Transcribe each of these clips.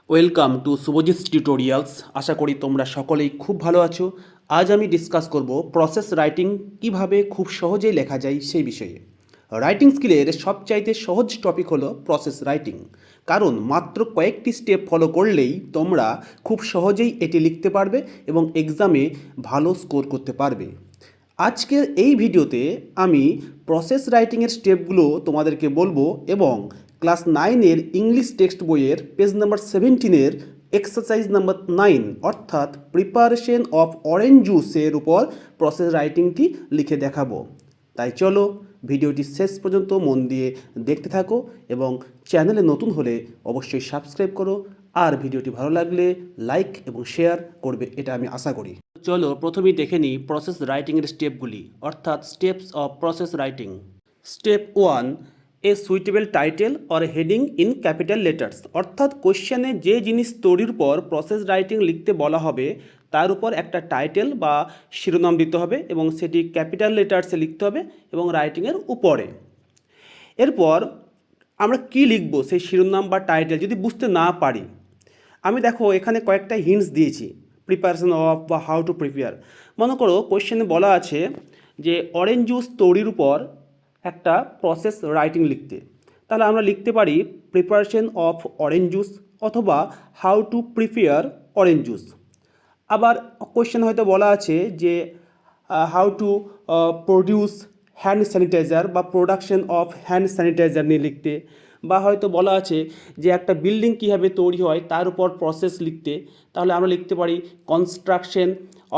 Welcome to Subhajit's tutorials. আশা করি তোমরা সকলেই খুব ভালো আছো। আজ আমি ডিসকাস করব প্রসেস রাইটিং কিভাবে খুব সহজেই লেখা যায় সেই বিষয়ে। রাইটিং স্কিলের সবচাইতে সহজ টপিক হলো প্রসেস রাইটিং, কারণ মাত্র কয়েকটি স্টেপ ফলো করলেই তোমরা খুব সহজেই এটি লিখতে পারবে এবং এক্সামে ভালো স্কোর করতে পারবে। আজকের এই ভিডিওতে আমি প্রসেস রাইটিংয়ের স্টেপগুলো তোমাদেরকে বলবো এবং ক্লাস 9-এর ইংলিশ টেক্সট বইয়ের পেজ নাম্বার 17-এর এক্সারসাইজ নাম্বার 9 অর্থাৎ প্রিপারেশন অফ অরেঞ্জ জুসের উপর প্রসেস রাইটিংটি লিখে দেখাবো। তাই চলো ভিডিওটি শেষ পর্যন্ত মন দিয়ে দেখতে থাকো এবং চ্যানেলে নতুন হলে অবশ্যই সাবস্ক্রাইব করো, আর ভিডিওটি ভালো লাগলে লাইক এবং শেয়ার করবে, এটা আমি আশা করি। চলো প্রথমেই দেখে নিই প্রসেস রাইটিংয়ের স্টেপগুলি, অর্থাৎ steps of process writing. Step 1, a suitable title or heading in capital letters, অর্থাৎ কোশ্চেনে যে জিনিস তৈরির পর প্রসেস রাইটিং লিখতে বলা হবে তার উপর একটা টাইটেল বা শিরোনাম দিতে হবে এবং সেটি ক্যাপিটাল লেটার্সে লিখতে হবে এবং রাইটিংয়ের উপরে। এরপর আমরা কি লিখব সেই শিরোনাম বা টাইটেল যদি বুঝতে না পারি, আমি দেখো এখানে কয়েকটা হিন্টস দিয়েছি। প্রিপারেশন অফ বা হাউ টু প্রিপেয়ার, মনে করো কোশ্চেনে বলা আছে যে অরেঞ্জ জুস তৈরির উপর একটা প্রসেস রাইটিং লিখতে, তাহলে আমরা লিখতে পারি প্রিপারেশন অফ অরেঞ্জ জুস অথবা how to prepare orange juice. আবার কোশ্চেন হয়তো বলা আছে যে how to produce hand sanitiser বা প্রোডাকশন অফ হ্যান্ড স্যানিটাইজার নিয়ে লিখতে, বা হয়তো বলা আছে যে একটা বিল্ডিং কীভাবে তৈরি হয় তার উপর প্রসেস লিখতে, তাহলে আমরা লিখতে পারি কনস্ট্রাকশন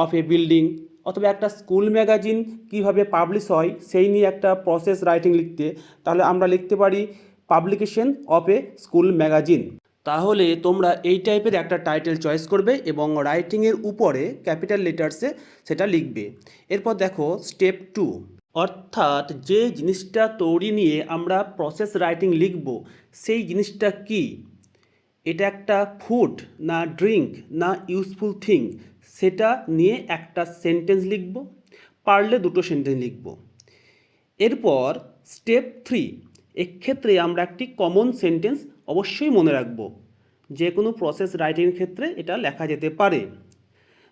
অফ এ বিল্ডিং। অথবা একটা স্কুল ম্যাগাজিন কীভাবে পাবলিশ হয় সেই নিয়ে একটা প্রসেস রাইটিং লিখতে, তাহলে আমরা লিখতে পারি publication of A school magazine. তাহলে তোমরা এই টাইপের একটা টাইটেল চয়েস করবে এবং রাইটিংয়ের উপরে ক্যাপিটাল লেটার্সে সেটা লিখবে। এরপর দেখো স্টেপ 2, অর্থাৎ যে জিনিসটা তৈরি নিয়ে আমরা প্রসেস রাইটিং লিখব সেই জিনিসটা কি, এটা একটা ফুড না ড্রিঙ্ক না ইউজফুল থিং, সেটা নিয়ে একটা সেন্টেন্স লিখব, পারলে দুটো সেন্টেন্স লিখব। এরপর স্টেপ 3, এক্ষেত্রে আমরা একটি কমন সেন্টেন্স অবশ্যই মনে রাখব। যে কোনো প্রসেস রাইটিংয়ের ক্ষেত্রে এটা লেখা যেতে পারে।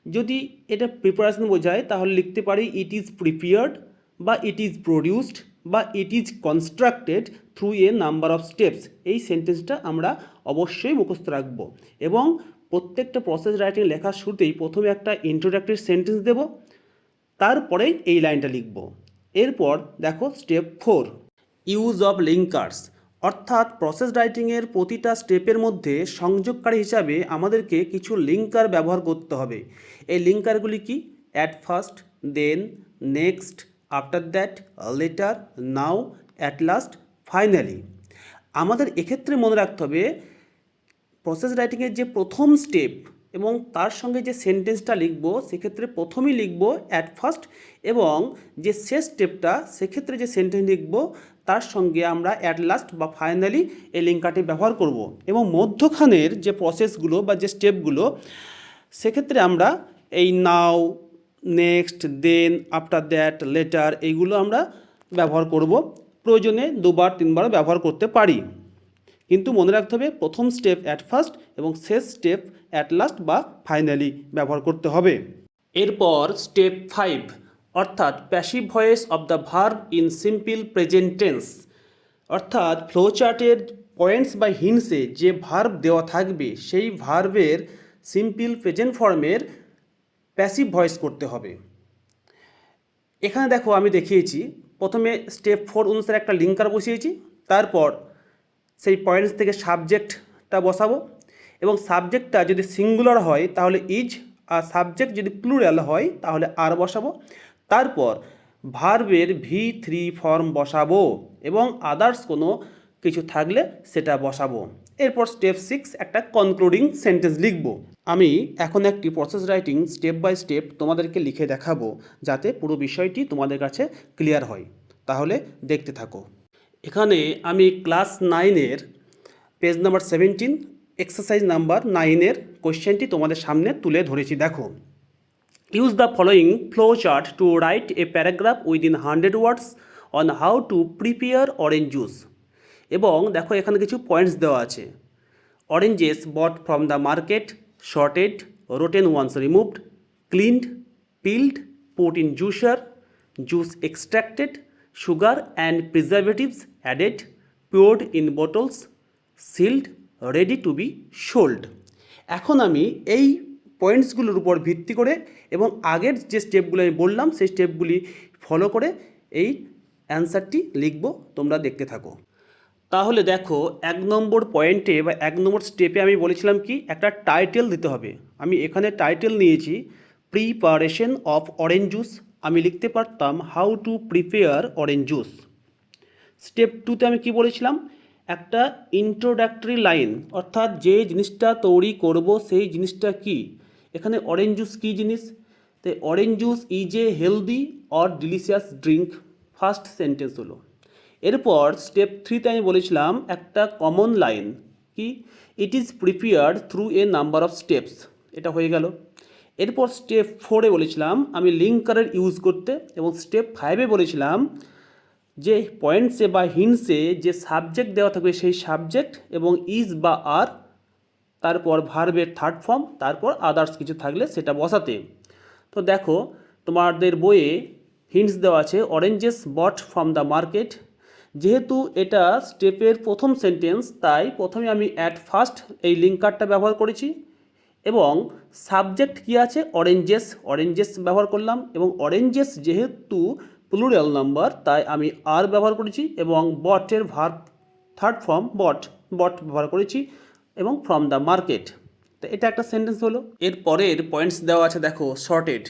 যদি এটা প্রিপারেশন বোঝায় তাহলে লিখতে পারি ইট ইজ প্রিপেয়ার্ড বা ইট ইজ প্রডিউসড বা it is constructed through a number of steps. এই সেন্টেন্সটা আমরা অবশ্যই মুখস্থ রাখব এবং প্রত্যেকটা প্রসেস রাইটিং লেখার শুরুতেই প্রথমে একটা ইন্ট্রোডাক্টরি সেন্টেন্স দেব, তারপরেই এই লাইনটা লিখব। এরপর দেখো স্টেপ 4, ইউজ অফ লিঙ্কার্স, অর্থাৎ প্রসেস রাইটিংয়ের প্রতিটা স্টেপের মধ্যে সংযোগকারী হিসাবে আমাদেরকে কিছু লিঙ্কার ব্যবহার করতে হবে। এই লিঙ্কারগুলি কি? At first, then, next, after that, later, now, at last, finally. আমাদের এক্ষেত্রে মনে রাখতে হবে প্রসেস রাইটিংয়ের যে প্রথম স্টেপ এবং তার সঙ্গে যে সেন্টেন্সটা লিখব সেক্ষেত্রে প্রথমেই লিখব অ্যাট ফার্স্ট, এবং যে শেষ স্টেপটা সেক্ষেত্রে যে সেন্টেন্স লিখব তার সঙ্গে আমরা অ্যাট লাস্ট বা ফাইনালি এই লিঙ্কারটি ব্যবহার করব। এবং মধ্যখানের যে প্রসেসগুলো বা যে স্টেপগুলো সেক্ষেত্রে আমরা এই now, next, then, after that, later এইগুলো আমরা ব্যবহার করব। প্রয়োজনে 2-3বার ব্যবহার করতে পারি, কিন্তু মনে রাখতে হবে প্রথম স্টেপ অ্যাট ফার্স্ট এবং শেষ স্টেপ অ্যাট লাস্ট বা ফাইনালি ব্যবহার করতে হবে। এরপর স্টেপ 5, অর্থাৎ passive voice of the verb in simple present tense, অর্থাৎ ফ্লোচার্টের পয়েন্টস বা হিন্টসে যে ভার্ব দেওয়া থাকবে সেই ভার্বের সিম্পল প্রেজেন্ট ফর্মের প্যাসিভ ভয়েস করতে হবে। এখানে দেখো আমি দেখিয়েছি, প্রথমে স্টেপ 4 অনুসারে একটা লিঙ্কার বসিয়েছি, তারপর সেই পয়েন্টস থেকে সাবজেক্টটা বসাবো এবং সাবজেক্টটা যদি সিঙ্গুলার হয় তাহলে ইজ, আর সাবজেক্ট যদি প্লুরাল হয় তাহলে আর বসাবো। তারপর ভার্বের V3 ফর্ম বসাবো এবং আদার্স কোনো কিছু থাকলে সেটা বসাবো। এরপর স্টেপ 6, একটা কনক্লুডিং সেন্টেন্স লিখব। আমি এখন একটি process writing step by step তোমাদেরকে লিখে দেখাবো যাতে পুরো বিষয়টি তোমাদের কাছে ক্লিয়ার হয়। তাহলে দেখতে থাকো। এখানে আমি ক্লাস 9-এর পেজ নাম্বার 17 এক্সারসাইজ নাম্বার 9-এর কোশ্চেনটি তোমাদের সামনে তুলে ধরেছি। দেখো, use the following flow chart to write a paragraph within 100 words on how to prepare orange juice. এবং দেখো এখানে কিছু পয়েন্টস দেওয়া আছে। Oranges bought from the market, sorted, rotten ones removed, cleaned, peeled, put in juicer, juice extracted, sugar and preservatives added, poured in bottles, sealed, ready to be sold. এখন আমি এই পয়েন্টসগুলোর উপর ভিত্তি করে এবং আগের যে স্টেপগুলো আমি বললাম সেই স্টেপগুলি ফলো করে এই অ্যান্সারটি লিখব, তোমরা দেখতে থাকো। তাহলে দেখো, 1 নম্বর পয়েন্টে বা 1 নম্বর স্টেপে আমি বলেছিলাম কি একটা টাইটেল দিতে হবে। আমি এখানে টাইটেল নিয়েছি প্রিপারেশন অফ অরেঞ্জ জুস। আমি লিখতে পারতাম how to prepare orange juice. Step 2তে আমি কি বলেছিলাম, একটা ইন্ট্রোডাক্টরি লাইন, অর্থাৎ যে জিনিসটা তৈরি করব সেই জিনিসটা কি। এখানে অরেঞ্জ জুস কী জিনিস, তো orange juice is a healthy or delicious drink, first sentence হলো। এরপর স্টেপ 3তে আমি বলেছিলাম একটা কমন লাইন কি, it is prepared through a number of steps, এটা হয়ে গেল। এরপর স্টেপ 4এ বলেছিলাম আমি লিঙ্কারের ইউজ করতে, এবং স্টেপ 5এ বলেছিলাম যে পয়েন্টসে বা হিন্টসে যে সাবজেক্ট দেওয়া থাকবে সেই সাবজেক্ট এবং ইজ বা আর, তারপর ভার্বের থার্ড ফর্ম, তারপর আদার্স কিছু থাকলে সেটা বসাতে। তো দেখো, তোমাদের বইয়ে হিন্টস দেওয়া আছে oranges bought from the market. যেহেতু এটা স্টেপের প্রথম সেন্টেন্স, তাই প্রথমে আমি অ্যাট ফার্স্ট এই লিঙ্কারটা ব্যবহার করেছি, এবং সাবজেক্ট কি আছে অরেঞ্জেস, অরেঞ্জেস ব্যবহার করলাম, এবং অরেঞ্জেস যেহেতু প্লুরাল নাম্বার তাই আমি আর ব্যবহার করেছি, এবং বটের ভার্ব থার্ড ফর্ম বট ব্যবহার করেছি, এবং ফ্রম দ্য মার্কেট। তো এটা একটা সেন্টেন্স হলো। এর পরের পয়েন্টস দেওয়া আছে দেখো শর্টেড।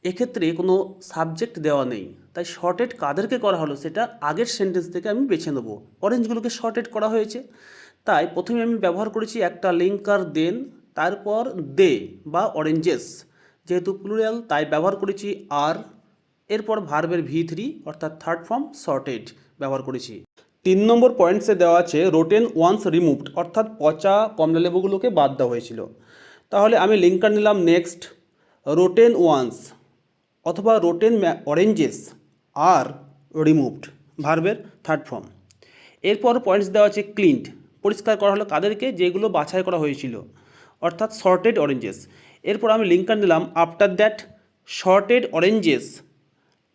এক্ষেত্রে কোনো সাবজেক্ট দেওয়া নেই, তাই শর্টেড কাদেরকে করা হলো সেটা আগের সেন্টেন্স থেকে আমি বেছে নেব। অরেঞ্জগুলোকে শর্টেড করা হয়েছে, তাই প্রথমে আমি ব্যবহার করেছি একটা লিঙ্কার দেন, তারপর দে বা অরেঞ্জেস, যেহেতু প্লুরাল তাই ব্যবহার করেছি আর, এরপর ভার্বের V3 অর্থাৎ থার্ড ফর্ম শর্টেড ব্যবহার করেছি। 3 নম্বর পয়েন্টসে দেওয়া আছে রোটেন ওয়ান্স রিমুভড, অর্থাৎ পচা কমলালেবুগুলোকে বাদ দেওয়া হয়েছিল। তাহলে আমি লিঙ্কার নিলাম নেক্সট, রোটেন ওয়ান্স অথবা রোটেন অরেঞ্জেস আর রিমুভড, ভার্বের থার্ড ফর্ম। এরপর পয়েন্টস দেওয়া আছে ক্লিনড, পরিষ্কার করা হলো কাদেরকে, যেগুলো বাছাই করা হয়েছিল, অর্থাৎ শর্টেড অরেঞ্জেস। এরপর আমি লিঙ্কার নিলাম আফটার দ্যাট শর্টেড অরেঞ্জেস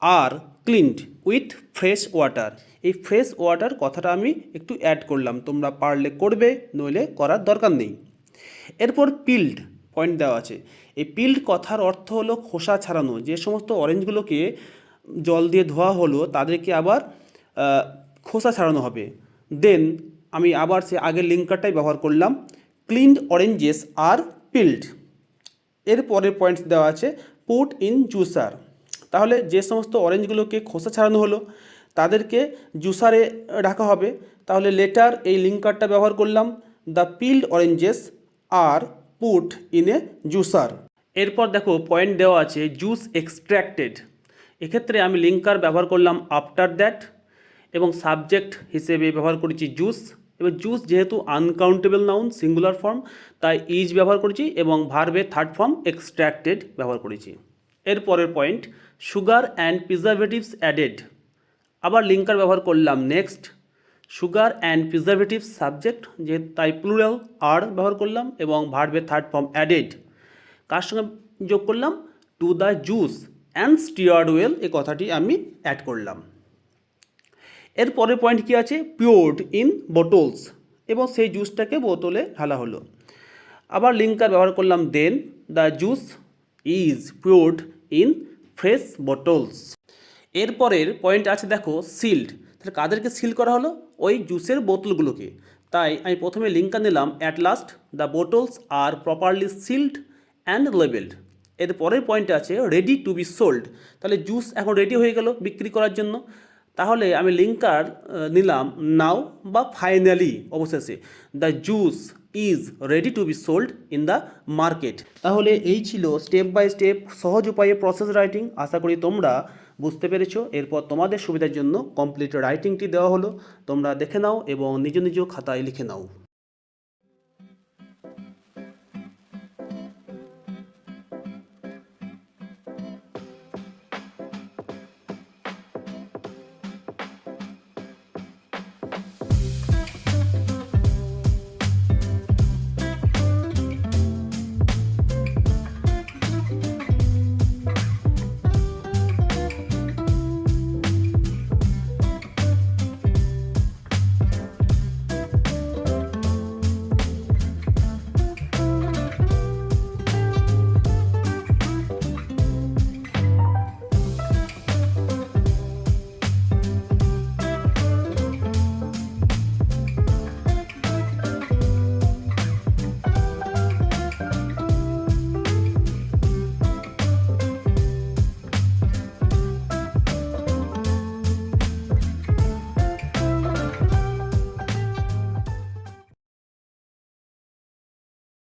আর ক্লিনড উইথ ফ্রেশ ওয়াটার। এই ফ্রেশ ওয়াটার কথাটা আমি একটু অ্যাড করলাম, তোমরা পারলে করবে, নইলে করার দরকার নেই। এরপর পিল্ড পয়েন্ট দেওয়া আছে। এই পিল্ড কথার অর্থ হলো খোসা ছাড়ানো। যে সমস্ত অরেঞ্জগুলোকে জল দিয়ে ধোয়া হলো তাদেরকে আবার খোসা ছাড়ানো হবে। দেন আমি আবার সে আগের লিঙ্কারটাই ব্যবহার করলাম, ক্লিনড অরেঞ্জেস আর পিল্ড। এর পরের পয়েন্টস দেওয়া আছে পুট ইন জুসার। তাহলে যে সমস্ত অরেঞ্জগুলোকে খোসা ছাড়ানো হলো তাদেরকে জুসারে রাখা হবে। তাহলে লেটার এই লিঙ্কারটা ব্যবহার করলাম, the peeled oranges are put in a juicer. এরপর দেখো পয়েন্ট দেওয়া আছে জুস এক্সট্র্যাক্টেড। এক্ষেত্রে আমি লিঙ্কার ব্যবহার করলাম আফটার দ্যাট, এবং সাবজেক্ট হিসেবে ব্যবহার করেছি জুস, এবার জুস যেহেতু আনকাউন্টেবল নাউন সিঙ্গুলার ফর্ম তাই ইজ ব্যবহার করেছি, এবং ভার্বের থার্ড ফর্ম এক্সট্র্যাক্টেড ব্যবহার করেছি। এরপরের point sugar and preservatives added. আবার লিঙ্কার ব্যবহার করলাম next, sugar and preservatives subject যেহেতু তাই প্লুরাল আর ব্যবহার করলাম, এবং ভার্বের থার্ড ফর্ম অ্যাডেড কার সঙ্গে যোগ করলাম, to the juice and steered well, এই কথাটি আমি অ্যাড করলাম। এর পরের পয়েন্ট কি আছে, পিওর্ড ইন বোটলস, এবং সেই জুসটাকে বোতলে ঢালা হলো। আবার লিঙ্কার ব্যবহার করলাম then the juice is poured in fresh bottles. এরপরের পয়েন্ট আছে দেখো সিল্ড। তাহলে কাদেরকে সিল করা হলো, ওই জুসের বোতলগুলোকে। তাই আমি প্রথমে লিঙ্কার নিলাম অ্যাট লাস্ট দ্য বোটলস আর প্রপারলি সিল্ড অ্যান্ড লেবেলড। এর পরের পয়েন্ট আছে রেডি টু বি সোল্ড। তাহলে জুস এখন রেডি হয়ে গেল বিক্রি করার জন্য। তাহলে আমি লিঙ্কার নিলাম নাও বা ফাইনালি অবশেষে, the juice is ready to be sold in the market. তাহলে এই ছিল স্টেপ বাই স্টেপ সহজ উপায়ে প্রসেস রাইটিং। আশা করি তোমরা বুঝতে পেরেছো। এরপর তোমাদের সুবিধার জন্য কমপ্লিট রাইটিংটি দেওয়া হলো, তোমরা দেখে নাও এবং নিজ নিজ খাতায় লিখে নাও।